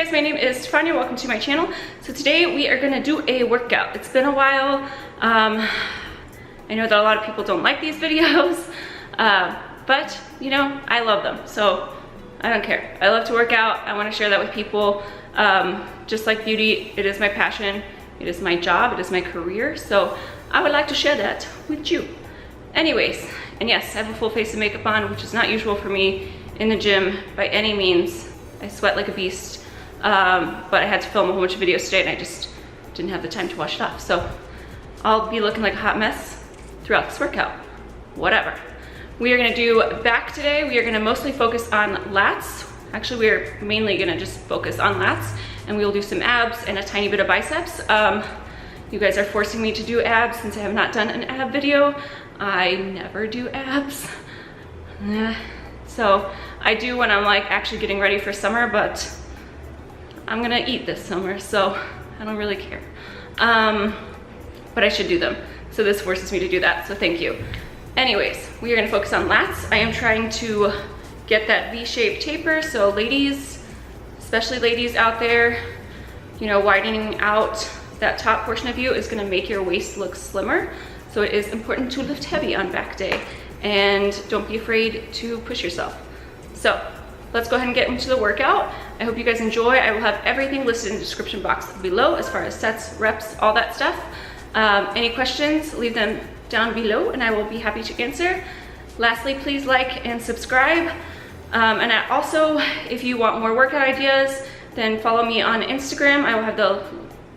guys, my name is Stefania. Welcome to my channel. So today we are gonna do a workout. It's been a while. I know that a lot of people don't like these videos, but you know, I love them. So I don't care. I love to work out. I wanna share that with people. Just like beauty, it is my passion. It is my job. It is my career. So I would like to share that with you. Anyways, and yes, I have a full face of makeup on, which is not usual for me in the gym by any means. I sweat like a beast, but I had to film a whole bunch of videos today and I just didn't have the time to wash it off. So I'll be looking like a hot mess throughout this workout. Whatever. We are gonna do back today. We are gonna mostly focus on lats. Actually, we are mainly gonna just focus on lats, and we will do some abs and a tiny bit of biceps. You guys are forcing me to do abs since I have not done an ab video. I never do abs. So I do when I'm like actually getting ready for summer, but I'm gonna eat this summer, so I don't really care. But I should do them. So this forces me to do that, so thank you. Anyways, we are gonna focus on lats. I am trying to get that V-shaped taper, so ladies, especially ladies out there, you know, widening out that top portion of you is gonna make your waist look slimmer. So it is important to lift heavy on back day, and don't be afraid to push yourself. So let's go ahead and get into the workout. I hope you guys enjoy. I will have everything listed in the description box below as far as sets, reps, all that stuff. Any questions, leave them down below and I will be happy to answer. Lastly, please like and subscribe. And also, if you want more workout ideas, then follow me on Instagram. I will have the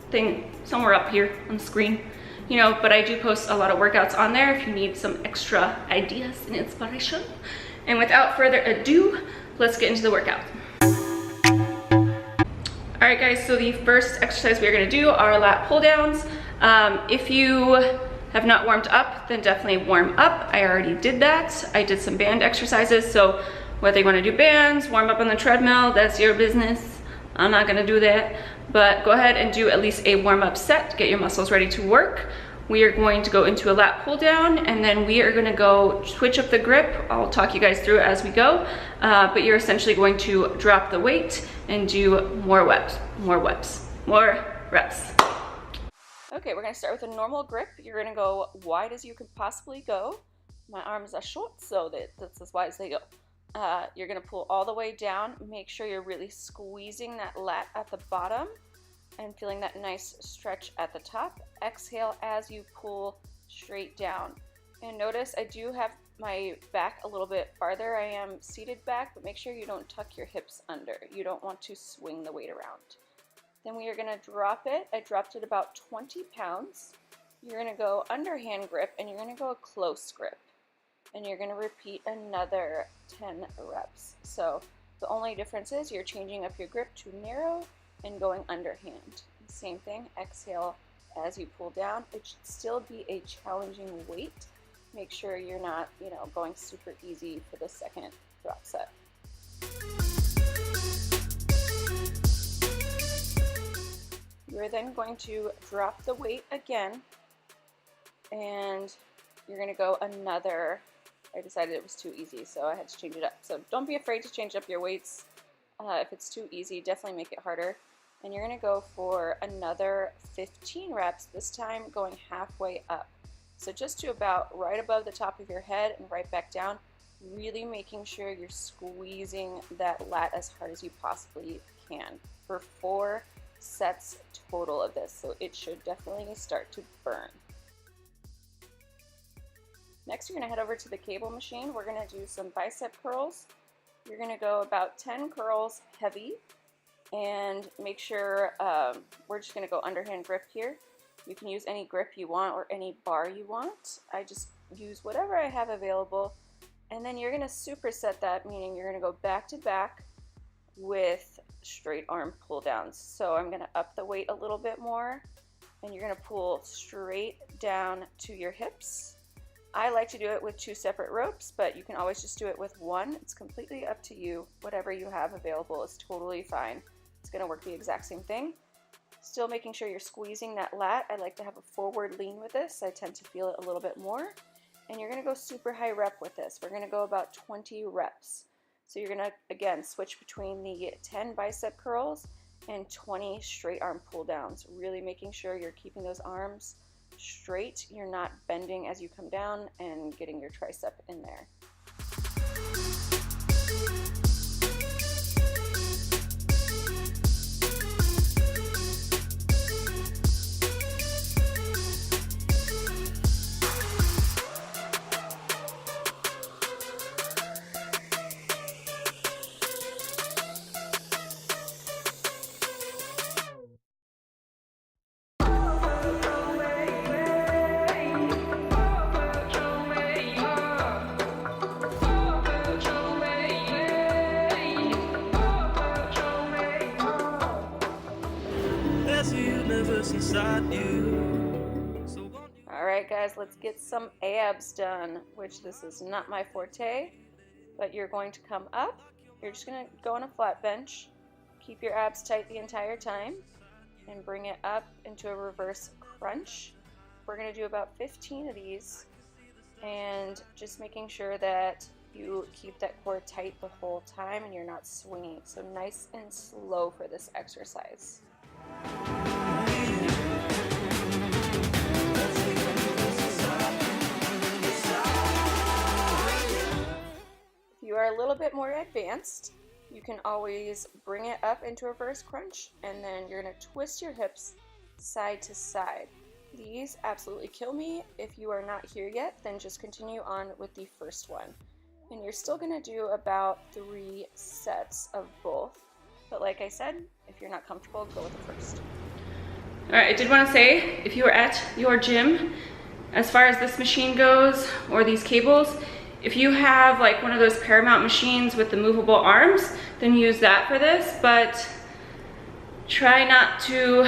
thing somewhere up here on the screen. You know, but I do post a lot of workouts on there if you need some extra ideas and inspiration. And without further ado, let's get into the workout. All right guys, so the first exercise we are gonna do are lat pull downs. If you have not warmed up, then definitely warm up. I already did that. I did some band exercises, so whether you wanna do bands, warm up on the treadmill, that's your business. I'm not gonna do that, but go ahead and do at least a warm-up set, get your muscles ready to work. We are going to go into a lat pull down, and then we are gonna go switch up the grip. I'll talk you guys through it as we go, but you're essentially going to drop the weight and do more reps. Okay, we're gonna start with a normal grip. You're gonna go wide as you can possibly go. My arms are short, so that's as wide as they go. You're gonna pull all the way down. Make sure you're really squeezing that lat at the bottom and feeling that nice stretch at the top. Exhale as you pull straight down. And notice I do have my back a little bit farther. I am seated back, but make sure you don't tuck your hips under. You don't want to swing the weight around. Then we are gonna drop it. I dropped it about 20 pounds. You're gonna go underhand grip and you're gonna go a close grip. And you're gonna repeat another 10 reps. So the only difference is you're changing up your grip to narrow and going underhand. Same thing, exhale as you pull down. It should still be a challenging weight. Make sure you're not, you know, going super easy for the second drop set. You're then going to drop the weight again, and you're gonna go another. I decided it was too easy, so I had to change it up. So don't be afraid to change up your weights. If it's too easy, definitely make it harder. And you're gonna go for another 15 reps, this time going halfway up. So just to about right above the top of your head and right back down, really making sure you're squeezing that lat as hard as you possibly can for 4 sets total of this. So it should definitely start to burn. Next, you're gonna head over to the cable machine. We're gonna do some bicep curls. You're gonna go about 10 curls heavy, and make sure, we're just gonna go underhand grip here. You can use any grip you want or any bar you want. I just use whatever I have available. And then you're gonna superset that, meaning you're gonna go back to back with straight arm pull downs. So I'm gonna up the weight a little bit more, and you're gonna pull straight down to your hips. I like to do it with 2 separate ropes, but you can always just do it with 1. It's completely up to you. Whatever you have available is totally fine. It's gonna work the exact same thing. Still making sure you're squeezing that lat. I like to have a forward lean with this. I tend to feel it a little bit more. And you're gonna go super high rep with this. We're gonna go about 20 reps. So you're gonna, again, switch between the 10 bicep curls and 20 straight arm pull downs. Really making sure you're keeping those arms straight. You're not bending as you come down and getting your tricep in there. Alright guys, let's get some abs done, which this is not my forte, but you're going to come up, you're just going to go on a flat bench, keep your abs tight the entire time, and bring it up into a reverse crunch. We're going to do about 15 of these, and just making sure that you keep that core tight the whole time and you're not swinging. So nice and slow for this exercise. If you are a little bit more advanced, you can always bring it up into a reverse crunch, and then you're going to twist your hips side to side. These absolutely kill me. If you are not here yet, then just continue on with the first one. And you're still going to do about 3 sets of both. But like I said, if you're not comfortable, go with the first. Alright, I did want to say, if you are at your gym, as far as this machine goes, or these cables, if you have like one of those Paramount machines with the movable arms, then use that for this, but try not to,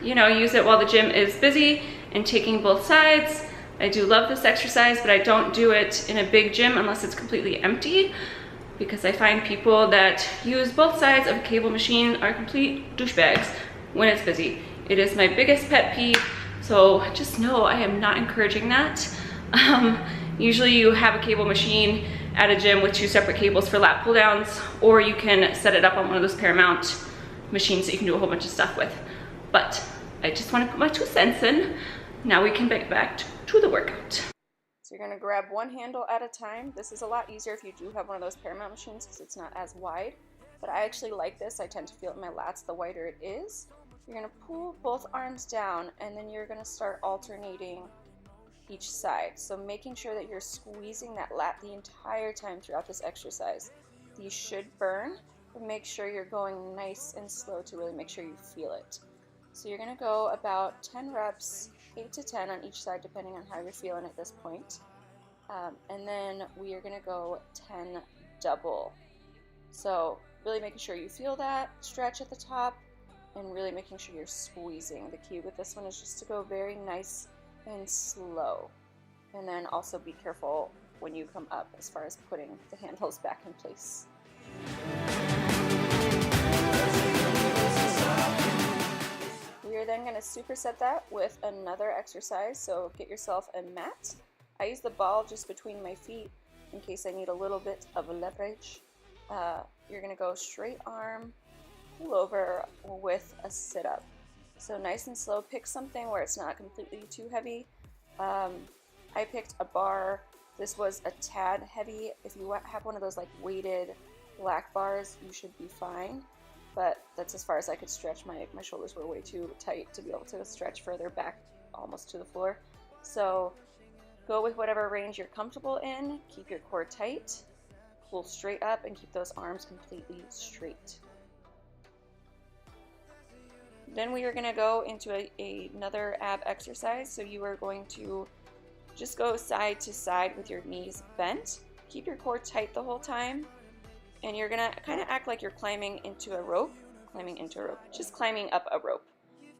use it while the gym is busy and taking both sides. I do love this exercise, but I don't do it in a big gym unless it's completely empty, because I find people that use both sides of a cable machine are complete douchebags when it's busy. It is my biggest pet peeve, so just know I am not encouraging that. Usually you have a cable machine at a gym with 2 separate cables for lat pull downs, or you can set it up on one of those Paramount machines that you can do a whole bunch of stuff with. But I just want to put my 2 cents in. Now we can get back to the workout. So you're going to grab one handle at a time. This is a lot easier if you do have one of those Paramount machines because it's not as wide. But I actually like this. I tend to feel it in my lats the wider it is. You're going to pull both arms down, and then you're going to start alternating each side. So making sure that you're squeezing that lat the entire time throughout this exercise. These should burn, but make sure you're going nice and slow to really make sure you feel it. So you're going to go about 10 reps, 8 to 10 on each side depending on how you're feeling at this point. And then we are going to go 10 double. So really making sure you feel that stretch at the top and really making sure you're squeezing. The key with this one is just to go very nice and slow, and then also be careful when you come up as far as putting the handles back in place. We are then going to superset that with another exercise, so get yourself a mat. I use the ball just between my feet in case I need a little bit of leverage. You're going to go straight arm pull over with a sit-up. So nice and slow. Pick something where it's not completely too heavy. I picked a bar. This was a tad heavy. If you have one of those like weighted black bars, you should be fine. But that's as far as I could stretch. My shoulders were way too tight to be able to stretch further back almost to the floor. So go with whatever range you're comfortable in. Keep your core tight. Pull straight up and keep those arms completely straight. Then we are going to go into another ab exercise. So you are going to just go side to side with your knees bent. Keep your core tight the whole time. And you're going to kind of act like you're climbing into a rope. Just climbing up a rope.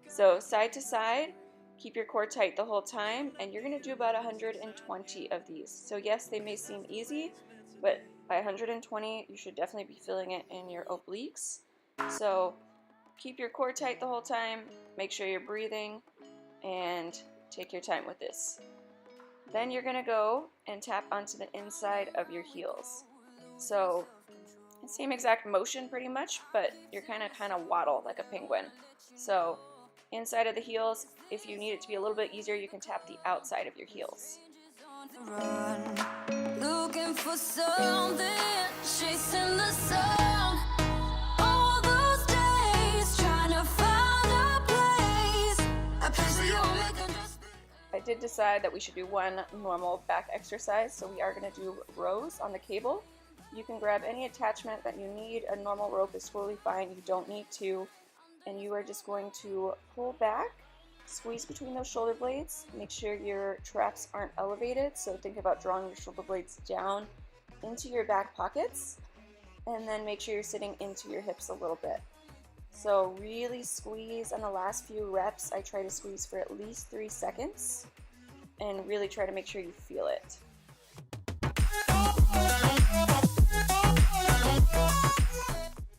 So side to side, keep your core tight the whole time. And you're going to do about 120 of these. So yes, they may seem easy, but by 120, you should definitely be feeling it in your obliques. So keep your core tight the whole time, make sure you're breathing, and take your time with this. Then you're going to go and tap onto the inside of your heels. So Same exact motion pretty much, but you're kind of waddle like a penguin. So inside of the heels, if you need it to be a little bit easier, you can tap the outside of your heels. Looking for something, chasing the sun. All those days, trying to find a place where you'll make them just be. I did decide that we should do one normal back exercise, so we are going to do rows on the cable. You can grab any attachment that you need. A normal rope is totally fine. You don't need to. And you are just going to pull back, squeeze between those shoulder blades. Make sure your traps aren't elevated. So think about drawing your shoulder blades down into your back pockets. And then make sure you're sitting into your hips a little bit. So really squeeze on the last few reps. I try to squeeze for at least 3 seconds. And really try to make sure you feel it.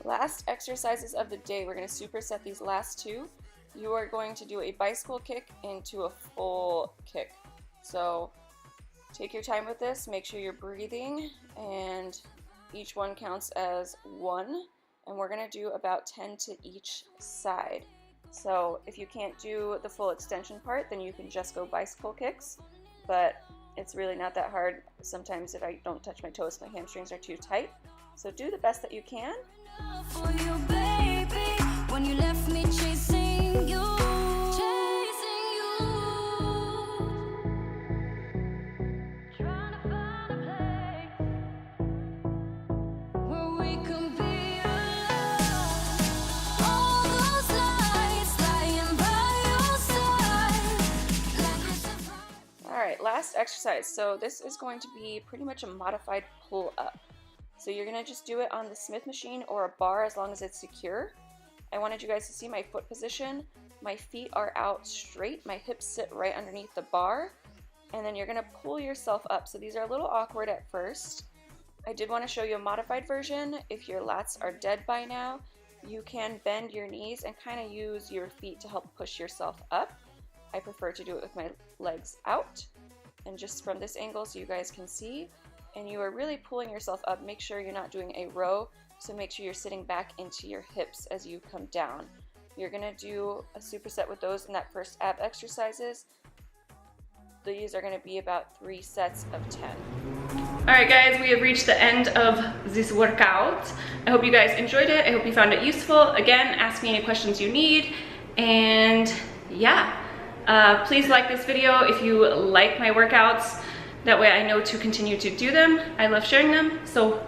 Last exercises of the day, we're going to superset these last two. You are going to do a bicycle kick into a full kick. So take your time with this, make sure you're breathing, and each one counts as 1. And we're going to do about 10 to each side. So if you can't do the full extension part, then you can just go bicycle kicks. But it's really not that hard. Sometimes if I don't touch my toes, my hamstrings are too tight. So do the best that you can. For you, baby, when you left me chasing you, trying to find a place where we can be alone. All those nights lying by your side. All right, last exercise. So this is going to be pretty much a modified pull-up. So you're going to just do it on the Smith machine or a bar as long as it's secure. I wanted you guys to see my foot position. My feet are out straight. My hips sit right underneath the bar. And then you're going to pull yourself up. So these are a little awkward at first. I did want to show you a modified version. If your lats are dead by now, you can bend your knees and kind of use your feet to help push yourself up. I prefer to do it with my legs out. And just from this angle so you guys can see. And you are really pulling yourself up. Make sure you're not doing a row, so make sure you're sitting back into your hips as you come down. You're going to do a superset with those in that first ab exercises. These are going to be about 3 sets of 10. Alright guys, we have reached the end of this workout. I hope you guys enjoyed it. I hope you found it useful. Again, ask me any questions you need. And yeah, please like this video if you like my workouts. That way I know to continue to do them. I love sharing them, so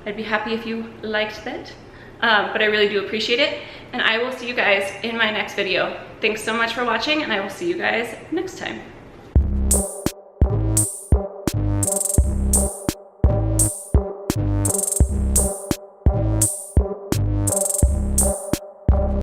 I'd be happy if you liked that. But I really do appreciate it. And I will see you guys in my next video. Thanks so much for watching, and I will see you guys next time.